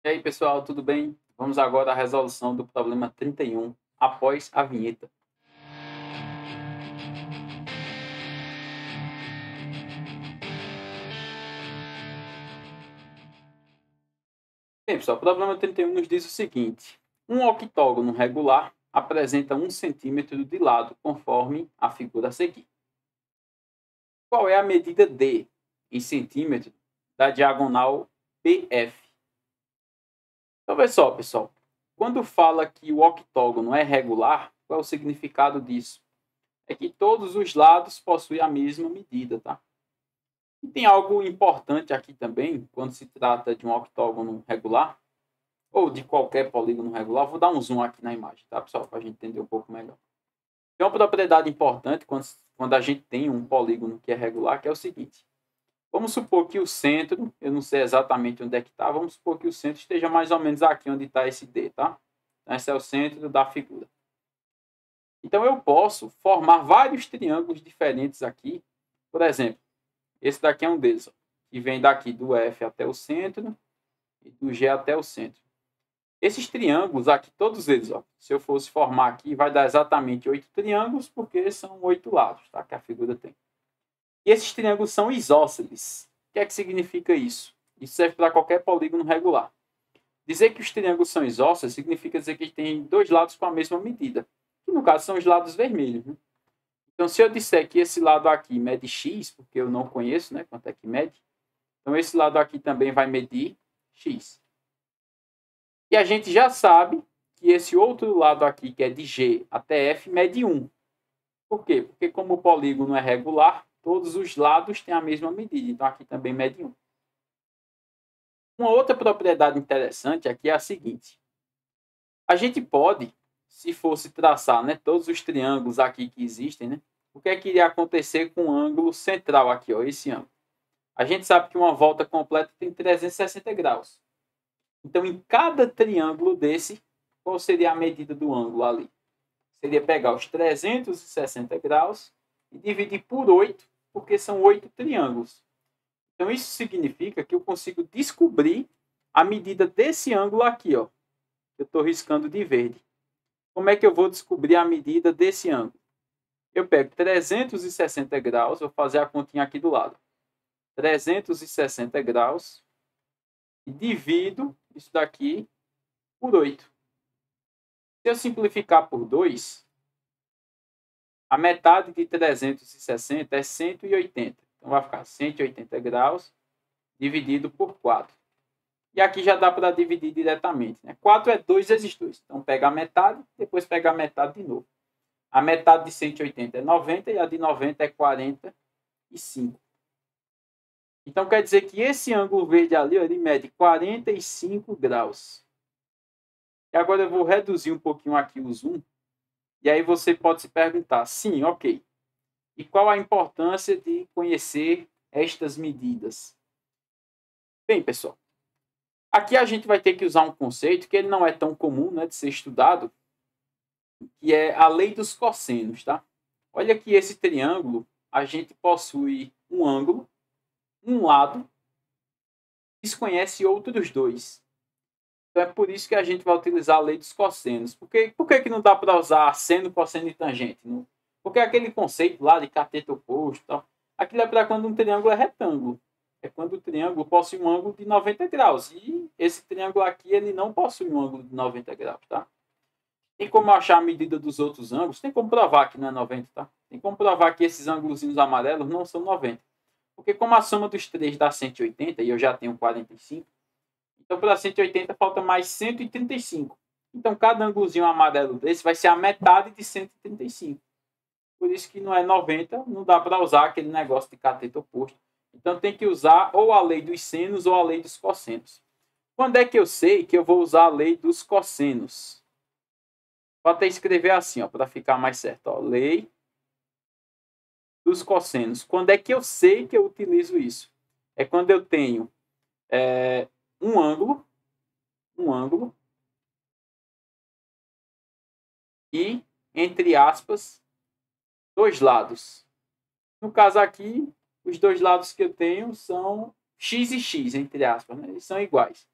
E aí, pessoal, tudo bem? Vamos agora à resolução do problema 31, após a vinheta. Bem, pessoal, o problema 31 nos diz o seguinte: um octógono regular apresenta 1 cm de lado, conforme a figura a seguir. Qual é a medida D, em centímetro, da diagonal PF? Então, vê só, pessoal. Quando fala que o octógono é regular, qual é o significado disso? É que todos os lados possuem a mesma medida, tá? E tem algo importante aqui também, quando se trata de um octógono regular, ou de qualquer polígono regular. Vou dar um zoom aqui na imagem, tá, pessoal? Para a gente entender um pouco melhor. Tem uma propriedade importante quando a gente tem um polígono que é regular, que é o seguinte. Vamos supor que o centro, eu não sei exatamente onde é que está, vamos supor que o centro esteja mais ou menos aqui onde está esse D, tá? Então, esse é o centro da figura. Então, eu posso formar vários triângulos diferentes aqui. Por exemplo, esse daqui é um deles, ó, que vem daqui do F até o centro e do G até o centro. Esses triângulos aqui, todos eles, ó, se eu fosse formar aqui, vai dar exatamente 8 triângulos, porque são 8 lados, tá, que a figura tem. E esses triângulos são isósceles. O que é que significa isso? Isso serve para qualquer polígono regular. Dizer que os triângulos são isósceles significa dizer que eles têm dois lados com a mesma medida, que no caso são os lados vermelhos. Né? Então, se eu disser que esse lado aqui mede x, porque eu não conheço, né, quanto é que mede, então esse lado aqui também vai medir x. E a gente já sabe que esse outro lado aqui, que é de G até F, mede 1. Por quê? Porque como o polígono é regular, todos os lados têm a mesma medida. Então aqui também mede 1. Uma outra propriedade interessante aqui é a seguinte. A gente pode, se fosse traçar, né, todos os triângulos aqui que existem, né, o que é que iria acontecer com o ângulo central aqui, ó, esse ângulo? A gente sabe que uma volta completa tem 360 graus. Então, em cada triângulo desse, qual seria a medida do ângulo ali? Seria pegar os 360 graus e dividir por 8, porque são 8 triângulos. Então, isso significa que eu consigo descobrir a medida desse ângulo aqui, ó. Eu estou riscando de verde. Como é que eu vou descobrir a medida desse ângulo? Eu pego 360 graus, vou fazer a continha aqui do lado. 360 graus e divido isso daqui por 8. Se eu simplificar por 2, a metade de 360 é 180. Então vai ficar 180 graus dividido por 4. E aqui já dá para dividir diretamente. Né? 4 é 2 vezes 2. Então pega a metade, depois pega a metade de novo. A metade de 180 é 90 e a de 90 é 45. Então quer dizer que esse ângulo verde ali, ele mede 45 graus. E agora eu vou reduzir um pouquinho aqui o zoom. E aí você pode se perguntar, sim, ok. E qual a importância de conhecer estas medidas? Bem, pessoal, aqui a gente vai ter que usar um conceito que ele não é tão comum, né, de ser estudado, que é a lei dos cossenos, tá? Olha que esse triângulo, a gente possui um ângulo, um lado, desconhece outros dois. Então é por isso que a gente vai utilizar a lei dos cossenos. Por que não dá para usar seno, cosseno e tangente? Não? Porque aquele conceito lá de cateto oposto, tal, aquilo é para quando um triângulo é retângulo. É quando o triângulo possui um ângulo de 90 graus. E esse triângulo aqui, ele não possui um ângulo de 90 graus, tá? Tem como achar a medida dos outros ângulos? Tem como provar que não é 90, tá? Tem como provar que esses ângulos amarelos não são 90. Porque como a soma dos três dá 180 e eu já tenho 45, então para 180 falta mais 135. Então cada ângulozinho amarelo desse vai ser a metade de 135. Por isso que não é 90, não dá para usar aquele negócio de cateto oposto. Então tem que usar ou a lei dos senos ou a lei dos cossenos. Quando é que eu sei que eu vou usar a lei dos cossenos? Vou até escrever assim, para ficar mais certo. Ó, lei dos cossenos. Quando é que eu sei que eu utilizo isso? É quando eu tenho um ângulo e, entre aspas, dois lados. No caso aqui, os dois lados que eu tenho são x e x, entre aspas, né? Eles são iguais.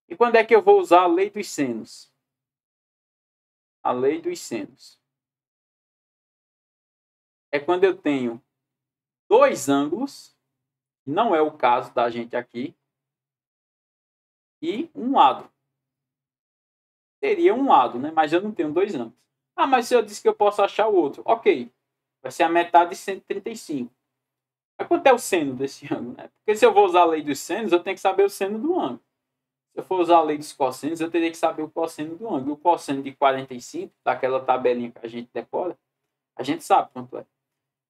E quando é que eu vou usar a lei dos senos? A lei dos senos é quando eu tenho dois ângulos, não é o caso da gente aqui, e um lado. Teria um lado, né? Mas eu não tenho dois ângulos. Ah, mas se eu disse que eu posso achar o outro. Ok, vai ser a metade de 135. Mas quanto é o seno desse ângulo, né? Porque se eu vou usar a lei dos senos, eu tenho que saber o seno do ângulo. Se eu for usar a lei dos cossenos, eu teria que saber o cosseno do ângulo. O cosseno de 45, daquela tabelinha que a gente decora, a gente sabe quanto é.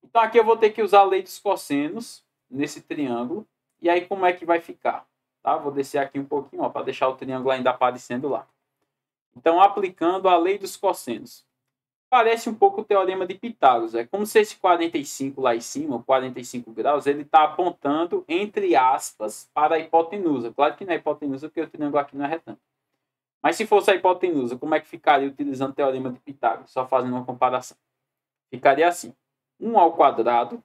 Então aqui eu vou ter que usar a lei dos cossenos nesse triângulo. E aí como é que vai ficar? Tá? Vou descer aqui um pouquinho para deixar o triângulo ainda aparecendo lá. Então, aplicando a lei dos cossenos. Parece um pouco o teorema de Pitágoras. É como se esse 45 lá em cima, 45 graus, ele está apontando, entre aspas, para a hipotenusa. Claro que não é hipotenusa, porque o triângulo aqui não é retângulo. Mas se fosse a hipotenusa, como é que ficaria utilizando o teorema de Pitágoras? Só fazendo uma comparação. Ficaria assim. 1 ao quadrado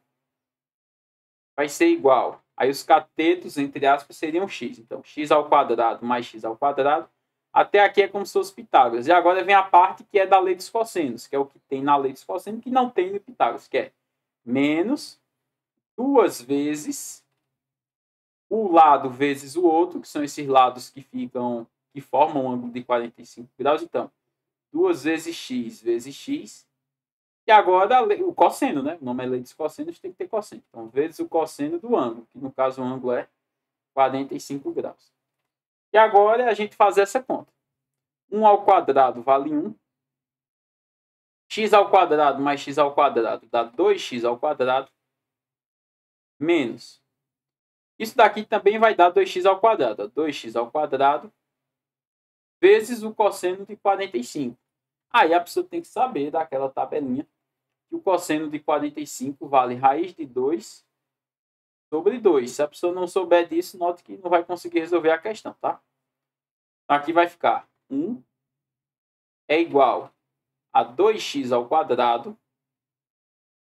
vai ser igual. Aí os catetos, entre aspas, seriam x. Então, x ao quadrado mais x ao quadrado. Até aqui é como se fosse Pitágoras. E agora vem a parte que é da lei dos cossenos, que é o que tem na lei dos cossenos, que não tem no Pitágoras, que é menos 2 vezes o lado vezes o outro, que são esses lados que formam um ângulo de 45 graus. Então, 2 vezes x. E agora o cosseno, né? O nome é lei dos cossenos, tem que ter cosseno. Então, vezes o cosseno do ângulo, que no caso o ângulo é 45 graus. E agora a gente faz essa conta. 1 ao quadrado vale 1. X ao quadrado mais x ao quadrado dá 2x ao quadrado menos. Isso daqui também vai dar 2x ao quadrado. 2x ao quadrado vezes o cosseno de 45. Aí a pessoa tem que saber daquela tabelinha que o cosseno de 45 vale raiz de 2 sobre 2. Se a pessoa não souber disso, note que não vai conseguir resolver a questão, tá? Aqui vai ficar 1 é igual a 2x ao quadrado.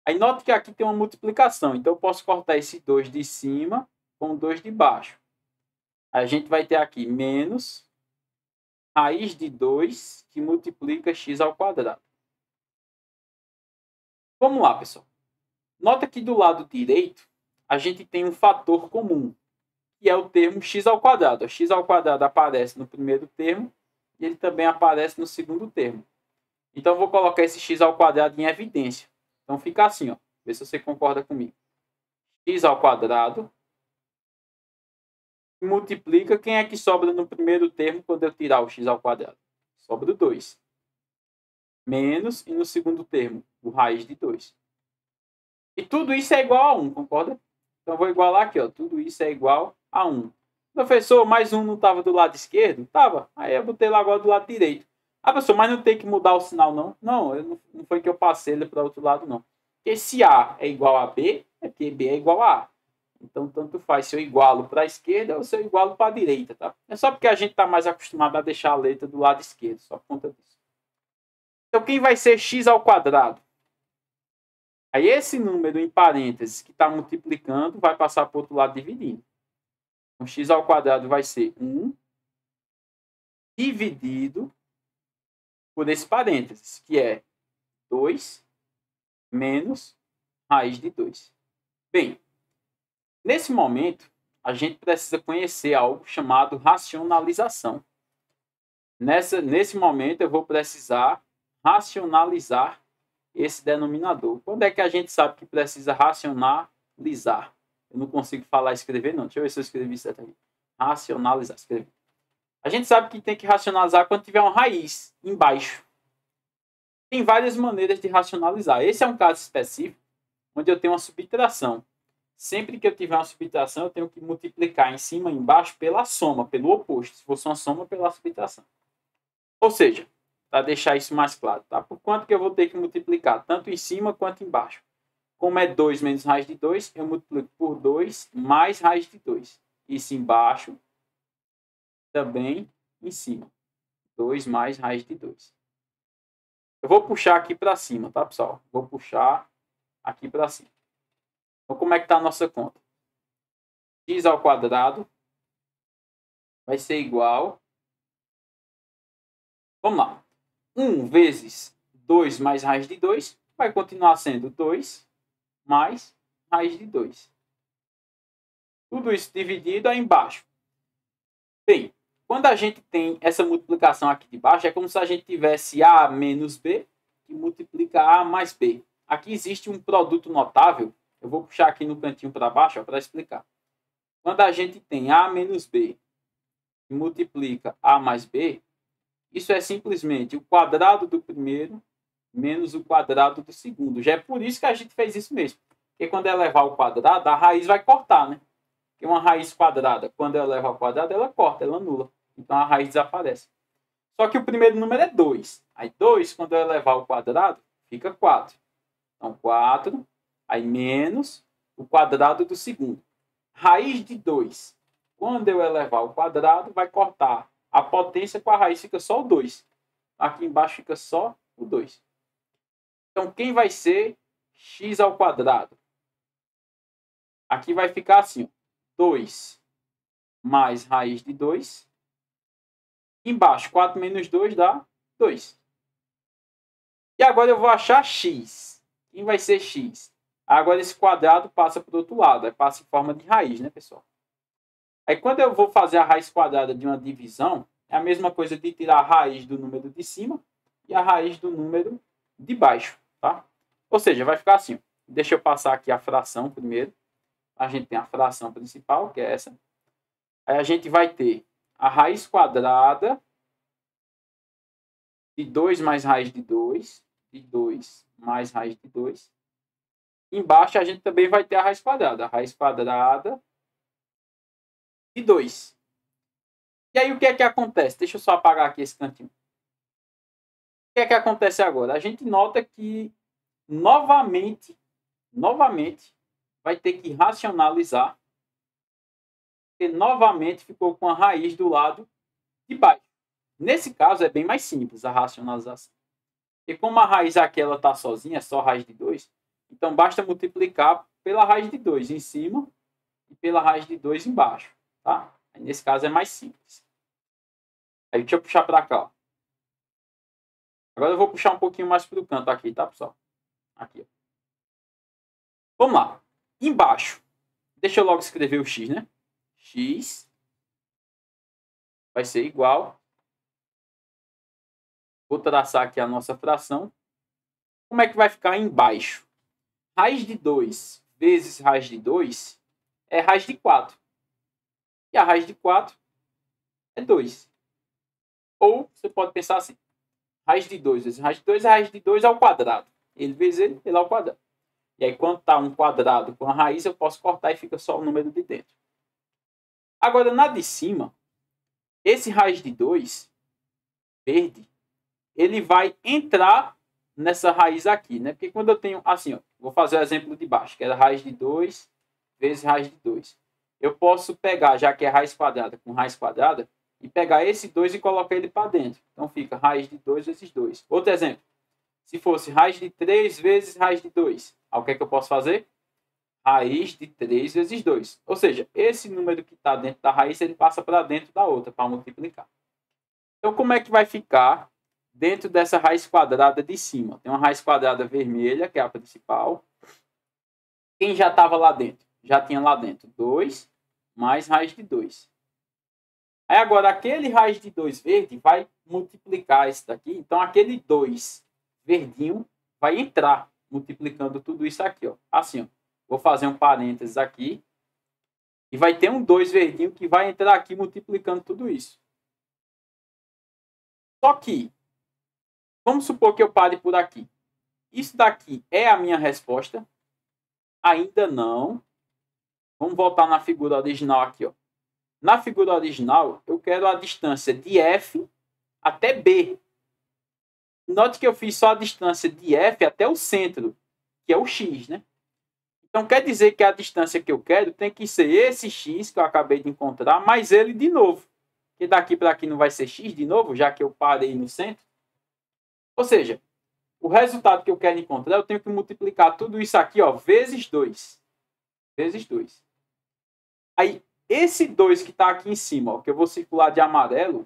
Aí note que aqui tem uma multiplicação. Então eu posso cortar esse 2 de cima com o 2 de baixo. Aí a gente vai ter aqui menos raiz de 2 que multiplica x ao quadrado. Vamos lá, pessoal. Nota que do lado direito a gente tem um fator comum, que é o termo x ao quadrado. O x ao quadrado aparece no primeiro termo e ele também aparece no segundo termo. Então eu vou colocar esse x ao quadrado em evidência. Então fica assim, ó. Vê se você concorda comigo. X ao quadrado multiplica, quem é que sobra no primeiro termo quando eu tirar o x ao quadrado? Sobra o 2. Menos, e no segundo termo, o raiz de 2. E tudo isso é igual a 1, concorda? Então, eu vou igualar aqui, ó. Tudo isso é igual a 1. Professor, mais 1 não estava do lado esquerdo? Estava. Aí eu botei lá agora do lado direito. Ah, professor, mas não tem que mudar o sinal, não? Não, não foi que eu passei ele para o outro lado, não. Porque se A é igual a B, é porque B é igual a A. Então, tanto faz se eu igualo para a esquerda ou se eu igualo para a direita, tá? É só porque a gente está mais acostumado a deixar a letra do lado esquerdo, só por conta disso. Então, quem vai ser x ao quadrado? Aí, esse número em parênteses que está multiplicando vai passar para o outro lado dividindo. Então, x ao quadrado vai ser 1 dividido por esse parênteses, que é 2 menos raiz de 2. Bem, nesse momento, a gente precisa conhecer algo chamado racionalização. Nesse momento, eu vou precisar racionalizar esse denominador. Quando é que a gente sabe que precisa racionalizar? Eu não consigo falar e escrever, não. Deixa eu ver se eu escrevi certo aqui. Racionalizar, escrever. A gente sabe que tem que racionalizar quando tiver uma raiz embaixo. Tem várias maneiras de racionalizar. Esse é um caso específico onde eu tenho uma subtração. Sempre que eu tiver uma subtração, eu tenho que multiplicar em cima e embaixo pela soma, pelo oposto. Se fosse uma soma, pela subtração. Ou seja, para deixar isso mais claro, tá? Por quanto que eu vou ter que multiplicar? Tanto em cima quanto embaixo. Como é 2 menos raiz de 2, eu multiplico por 2 mais raiz de 2. Isso embaixo, também em cima. 2 mais raiz de 2. Eu vou puxar aqui para cima, tá, pessoal? Vou puxar aqui para cima. Então, como é que está a nossa conta? X ao quadrado vai ser igual Vamos lá. 1 vezes 2 mais raiz de 2 vai continuar sendo 2 mais raiz de 2. Tudo isso dividido aí embaixo. Bem, quando a gente tem essa multiplicação aqui de baixo, é como se a gente tivesse A menos B, que multiplica A mais B. Aqui existe um produto notável. Eu vou puxar aqui no cantinho para baixo para explicar. Quando a gente tem A menos B, que multiplica A mais B, isso é simplesmente o quadrado do primeiro menos o quadrado do segundo. Já é por isso que a gente fez isso mesmo. Porque quando eu elevar ao quadrado, a raiz vai cortar, né? Porque uma raiz quadrada, quando eu levo ao quadrado, ela corta, ela anula. Então a raiz desaparece. Só que o primeiro número é 2. Aí 2, quando eu elevar ao quadrado, fica 4. Então 4, aí menos o quadrado do segundo. Raiz de 2. Quando eu elevar ao quadrado, vai cortar a potência com a raiz, fica só o 2. Aqui embaixo fica só o 2. Então, quem vai ser x ao quadrado? Aqui vai ficar assim, 2 mais raiz de 2. Embaixo, 4 menos 2 dá 2. E agora eu vou achar x. Quem vai ser x? Agora esse quadrado passa para o outro lado. Aí passa em forma de raiz, né, pessoal? Aí quando eu vou fazer a raiz quadrada de uma divisão, é a mesma coisa de tirar a raiz do número de cima e a raiz do número de baixo, tá? Ou seja, vai ficar assim. Deixa eu passar aqui a fração primeiro. A gente tem a fração principal, que é essa. Aí a gente vai ter a raiz quadrada de 2 mais raiz de 2, de 2 mais raiz de 2. Embaixo a gente também vai ter a raiz quadrada de 2. E aí o que é que acontece? Deixa eu só apagar aqui esse cantinho. O que é que acontece agora? A gente nota que novamente vai ter que racionalizar, porque novamente ficou com a raiz do lado de baixo. Nesse caso é bem mais simples a racionalização. Porque como a raiz aqui ela está sozinha, é só raiz de 2, então basta multiplicar pela raiz de 2 em cima e pela raiz de 2 embaixo. Tá? Aí, nesse caso é mais simples. Aí deixa eu puxar para cá. Ó. Agora eu vou puxar um pouquinho mais para o canto aqui, tá, pessoal? Aqui. Ó. Vamos lá. Embaixo. Deixa eu logo escrever o x, né? X vai ser igual. Vou traçar aqui a nossa fração. Como é que vai ficar embaixo? Raiz de 2 vezes raiz de 2 é raiz de 4. E a raiz de 4 é 2. Ou você pode pensar assim. Raiz de 2 vezes raiz de 2 é raiz de 2 ao quadrado. Ele vezes ele ao quadrado. E aí, quando está um quadrado com a raiz, eu posso cortar e fica só o número de dentro. Agora, na de cima, esse raiz de 2, verde, ele vai entrar nessa raiz aqui, né? Porque quando eu tenho, assim, ó, vou fazer o exemplo de baixo, que é a raiz de 2 vezes raiz de 2. Eu posso pegar, já que é raiz quadrada com raiz quadrada, e pegar esse 2 e colocar ele para dentro. Então, fica raiz de 2 vezes 2. Outro exemplo. Se fosse raiz de 3 vezes raiz de 2, o que é que eu posso fazer? Raiz de 3 vezes 2. Ou seja, esse número que está dentro da raiz, ele passa para dentro da outra, para multiplicar. Então, como é que vai ficar dentro dessa raiz quadrada de cima? Tem uma raiz quadrada vermelha, que é a principal. Quem já estava lá dentro? Já tinha lá dentro 2 mais raiz de 2. Aí agora, aquele raiz de 2 verde vai multiplicar esse daqui. Então, aquele 2 verdinho vai entrar multiplicando tudo isso aqui. Ó. Assim, ó. Vou fazer um parênteses aqui. E vai ter um 2 verdinho que vai entrar aqui multiplicando tudo isso. Só que, vamos supor que eu pare por aqui. Isso daqui é a minha resposta? Ainda não. Vamos voltar na figura original aqui. Ó. Na figura original, eu quero a distância de F até B. Note que eu fiz só a distância de F até o centro, que é o X, né? Então, quer dizer que a distância que eu quero tem que ser esse X que eu acabei de encontrar, mais ele de novo. Porque daqui para aqui não vai ser X de novo, já que eu parei no centro. Ou seja, o resultado que eu quero encontrar, eu tenho que multiplicar tudo isso aqui, ó, vezes 2. Vezes 2. Aí, esse 2 que está aqui em cima, ó, que eu vou circular de amarelo,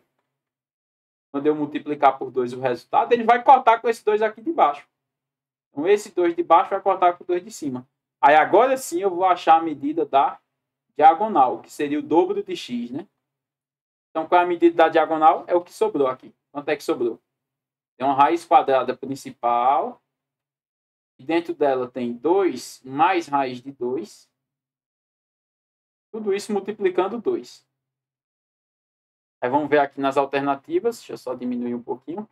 quando eu multiplicar por 2 o resultado, ele vai cortar com esse 2 aqui de baixo. Então, esse 2 de baixo vai cortar com o 2 de cima. Aí, agora sim, eu vou achar a medida da diagonal, que seria o dobro de x, né? Então, qual é a medida da diagonal? É o que sobrou aqui. Quanto é que sobrou? Tem uma raiz quadrada principal. E dentro dela tem 2 mais raiz de 2. Tudo isso multiplicando 2. Aí vamos ver aqui nas alternativas. Deixa eu só diminuir um pouquinho.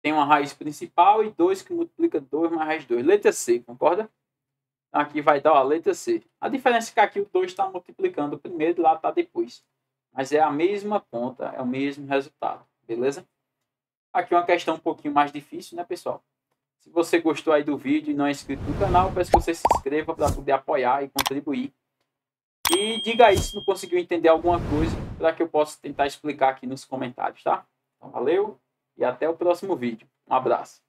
Tem uma raiz principal e 2 que multiplica 2 mais raiz de 2. Letra C, concorda? Aqui vai dar a letra C. A diferença é que aqui o 2 está multiplicando primeiro e lá está depois. Mas é a mesma conta, é o mesmo resultado. Beleza? Aqui uma questão um pouquinho mais difícil, né, pessoal? Se você gostou aí do vídeo e não é inscrito no canal, peço que você se inscreva para poder apoiar e contribuir. E diga aí se não conseguiu entender alguma coisa, para que eu possa tentar explicar aqui nos comentários, tá? Então, valeu e até o próximo vídeo. Um abraço.